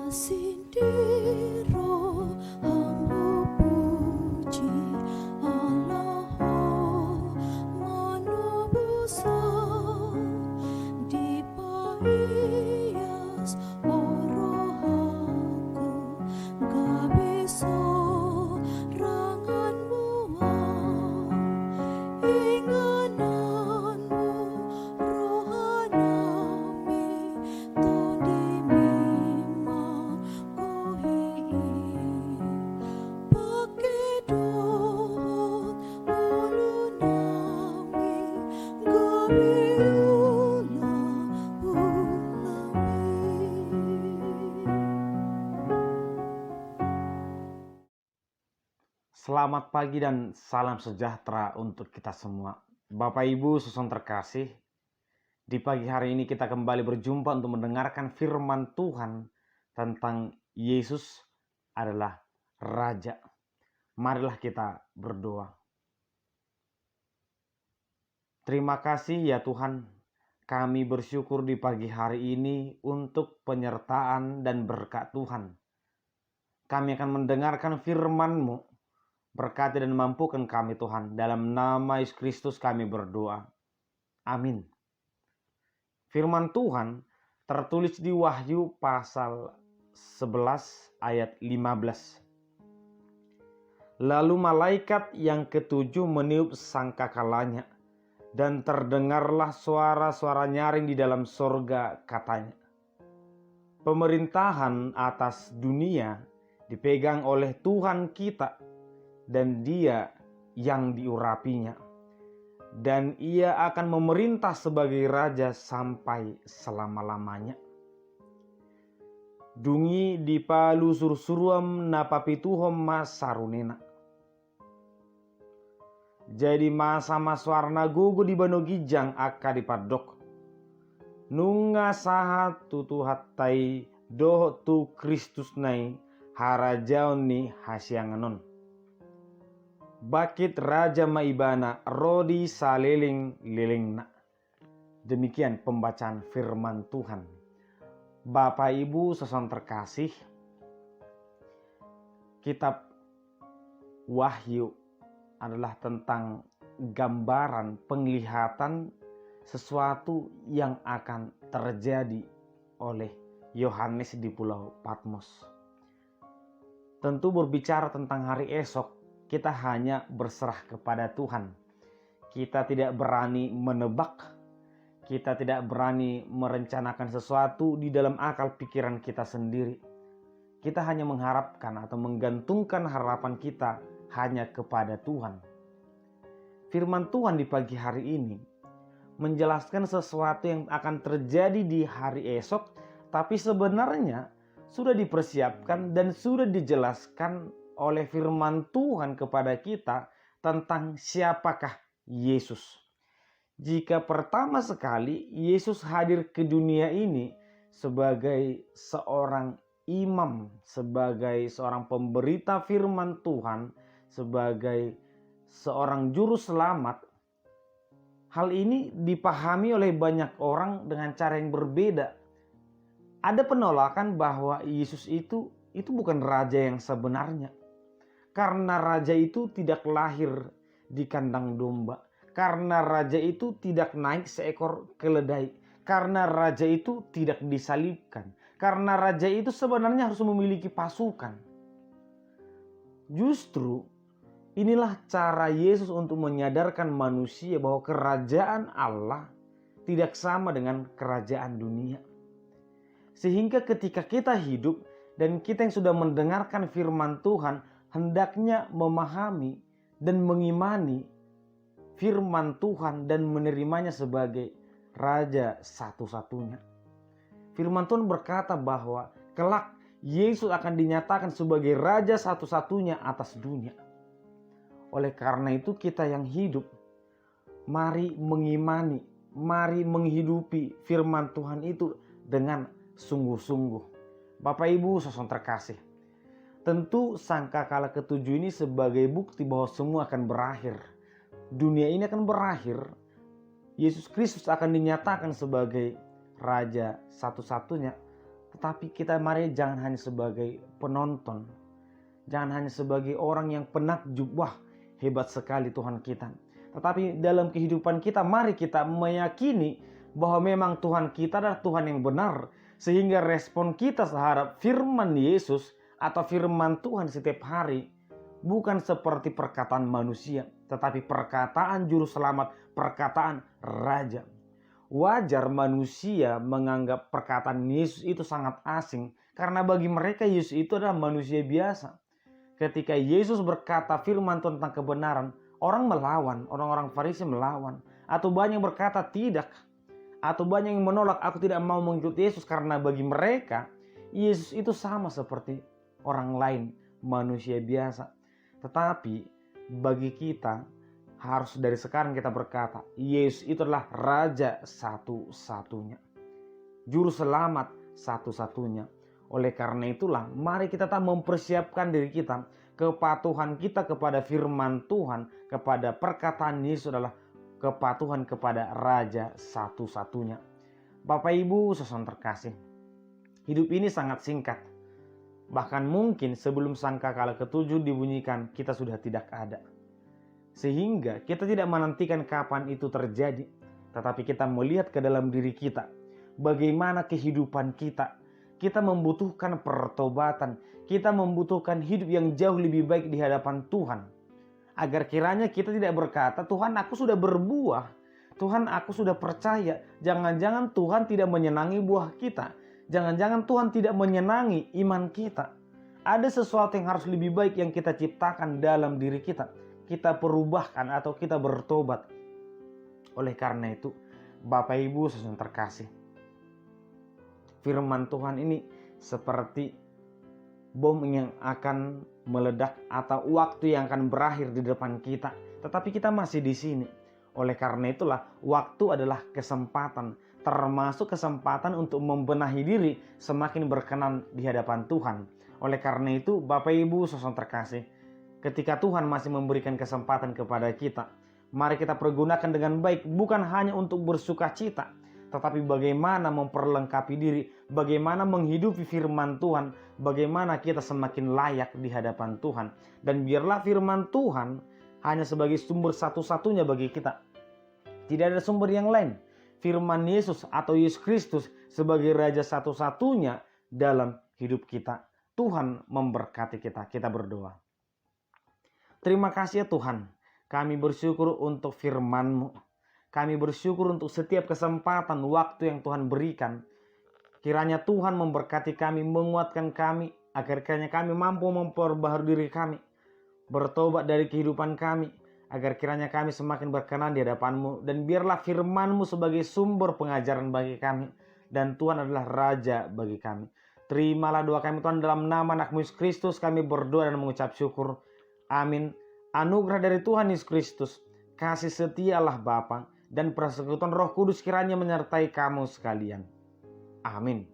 Sindiro hambu puji Allah manubuso dipaias orohaku gabiso ranganmu ingananmu rohanami tondimima Selamat pagi dan salam sejahtera untuk kita semua. Bapak Ibu susun terkasih, di pagi hari ini kita kembali berjumpa untuk mendengarkan firman Tuhan tentang Yesus adalah Raja. Marilah kita berdoa. Terima kasih ya Tuhan, kami bersyukur di pagi hari ini untuk penyertaan dan berkat Tuhan. Kami akan mendengarkan firman-Mu. Berkati dan mampukan kami Tuhan. Dalam nama Yesus Kristus kami berdoa. Amin. Firman Tuhan tertulis di Wahyu pasal 11 ayat 15. Lalu malaikat yang ketujuh meniup sangkakalanya, dan terdengarlah suara-suara nyaring di dalam sorga, katanya, pemerintahan atas dunia dipegang oleh Tuhan kita, dan Dia yang diurapinya, dan Ia akan memerintah sebagai Raja sampai selama-lamanya. Dungi di palu sursuruam napapituhom masarunena. Jadi masa maswarna gugu di banogijang aka dipadok. Nunga sahat tutuhatai doh tu Kristus nai harajaon ni hasyanganon. Bakit Raja Maibana Rodi Saleling Lilingna. Demikian pembacaan firman Tuhan. Bapak Ibu saudara terkasih, kitab Wahyu adalah tentang gambaran penglihatan sesuatu yang akan terjadi oleh Yohanes di Pulau Patmos. Tentu berbicara tentang hari esok, kita hanya berserah kepada Tuhan. Kita tidak berani menebak. Kita tidak berani merencanakan sesuatu di dalam akal pikiran kita sendiri. Kita hanya mengharapkan atau menggantungkan harapan kita hanya kepada Tuhan. Firman Tuhan di pagi hari ini menjelaskan sesuatu yang akan terjadi di hari esok, tapi sebenarnya sudah dipersiapkan dan sudah dijelaskan oleh firman Tuhan kepada kita tentang siapakah Yesus. Jika pertama sekali Yesus hadir ke dunia ini sebagai seorang imam, sebagai seorang pemberita firman Tuhan, sebagai seorang juru selamat, hal ini dipahami oleh banyak orang dengan cara yang berbeda. Ada penolakan bahwa Yesus itu bukan raja yang sebenarnya. Karena raja itu tidak lahir di kandang domba. Karena raja itu tidak naik seekor keledai. Karena raja itu tidak disalibkan. Karena raja itu sebenarnya harus memiliki pasukan. Justru inilah cara Yesus untuk menyadarkan manusia bahwa kerajaan Allah tidak sama dengan kerajaan dunia. Sehingga ketika kita hidup dan kita yang sudah mendengarkan firman Tuhan, hendaknya memahami dan mengimani firman Tuhan dan menerimanya sebagai Raja satu-satunya. Firman Tuhan berkata bahwa kelak Yesus akan dinyatakan sebagai Raja satu-satunya atas dunia. Oleh karena itu kita yang hidup, mari mengimani, mari menghidupi firman Tuhan itu dengan sungguh-sungguh. Bapak Ibu saudara terkasih, tentu sangkakala ketujuh ini sebagai bukti bahwa semua akan berakhir. Dunia ini akan berakhir. Yesus Kristus akan dinyatakan sebagai Raja satu-satunya. Tetapi kita mari jangan hanya sebagai penonton. Jangan hanya sebagai orang yang penakjub, wah hebat sekali Tuhan kita. Tetapi dalam kehidupan kita mari kita meyakini bahwa memang Tuhan kita adalah Tuhan yang benar. Sehingga respon kita terhadap firman Yesus atau firman Tuhan setiap hari bukan seperti perkataan manusia, tetapi perkataan juru selamat, perkataan Raja. Wajar manusia menganggap perkataan Yesus itu sangat asing, karena bagi mereka Yesus itu adalah manusia biasa. Ketika Yesus berkata firman tentang kebenaran, orang melawan, orang-orang Farisi melawan, atau banyak berkata tidak, atau banyak yang menolak, aku tidak mau mengikuti Yesus, karena bagi mereka Yesus itu sama seperti orang lain, manusia biasa. Tetapi bagi kita harus dari sekarang kita berkata, Yesus itu adalah Raja satu-satunya, Juru Selamat satu-satunya. Oleh karena itulah mari kita tak mempersiapkan diri kita, kepatuhan kita kepada firman Tuhan, kepada perkataan Yesus adalah kepatuhan kepada Raja satu-satunya. Bapak Ibu saudara terkasih, hidup ini sangat singkat. Bahkan mungkin sebelum sangkakala ketujuh dibunyikan kita sudah tidak ada. Sehingga kita tidak menantikan kapan itu terjadi, tetapi kita melihat ke dalam diri kita. Bagaimana kehidupan kita. Kita membutuhkan pertobatan. Kita membutuhkan hidup yang jauh lebih baik di hadapan Tuhan. Agar kiranya kita tidak berkata, Tuhan aku sudah berbuah. Tuhan aku sudah percaya. Jangan-jangan Tuhan tidak menyenangi buah kita. Jangan-jangan Tuhan tidak menyenangi iman kita. Ada sesuatu yang harus lebih baik yang kita ciptakan dalam diri kita. Kita perubahkan atau kita bertobat. Oleh karena itu, Bapak Ibu saudara terkasih, firman Tuhan ini seperti bom yang akan meledak atau waktu yang akan berakhir di depan kita. Tetapi kita masih di sini. Oleh karena itulah waktu adalah kesempatan, termasuk kesempatan untuk membenahi diri semakin berkenan di hadapan Tuhan. Oleh karena itu Bapak Ibu saudara terkasih, ketika Tuhan masih memberikan kesempatan kepada kita, mari kita pergunakan dengan baik, bukan hanya untuk bersuka cita, tetapi bagaimana memperlengkapi diri, bagaimana menghidupi firman Tuhan, bagaimana kita semakin layak di hadapan Tuhan. Dan biarlah firman Tuhan hanya sebagai sumber satu-satunya bagi kita. Tidak ada sumber yang lain. Firman Yesus atau Yesus Kristus sebagai Raja satu-satunya dalam hidup kita. Tuhan memberkati kita. Kita berdoa. Terima kasih ya Tuhan. Kami bersyukur untuk firman-Mu. Kami bersyukur untuk setiap kesempatan waktu yang Tuhan berikan. Kiranya Tuhan memberkati kami, menguatkan kami, agar kiranya kami mampu memperbaharui diri kami, bertobat dari kehidupan kami, agar kiranya kami semakin berkenan di hadapan-Mu. Dan biarlah firman-Mu sebagai sumber pengajaran bagi kami, dan Tuhan adalah Raja bagi kami. Terimalah doa kami Tuhan, dalam nama anak-Mu Yesus Kristus kami berdoa dan mengucap syukur. Amin. Anugerah dari Tuhan Yesus Kristus, kasih setia Allah Bapa, dan persekutuan Roh Kudus kiranya menyertai kamu sekalian. Amin.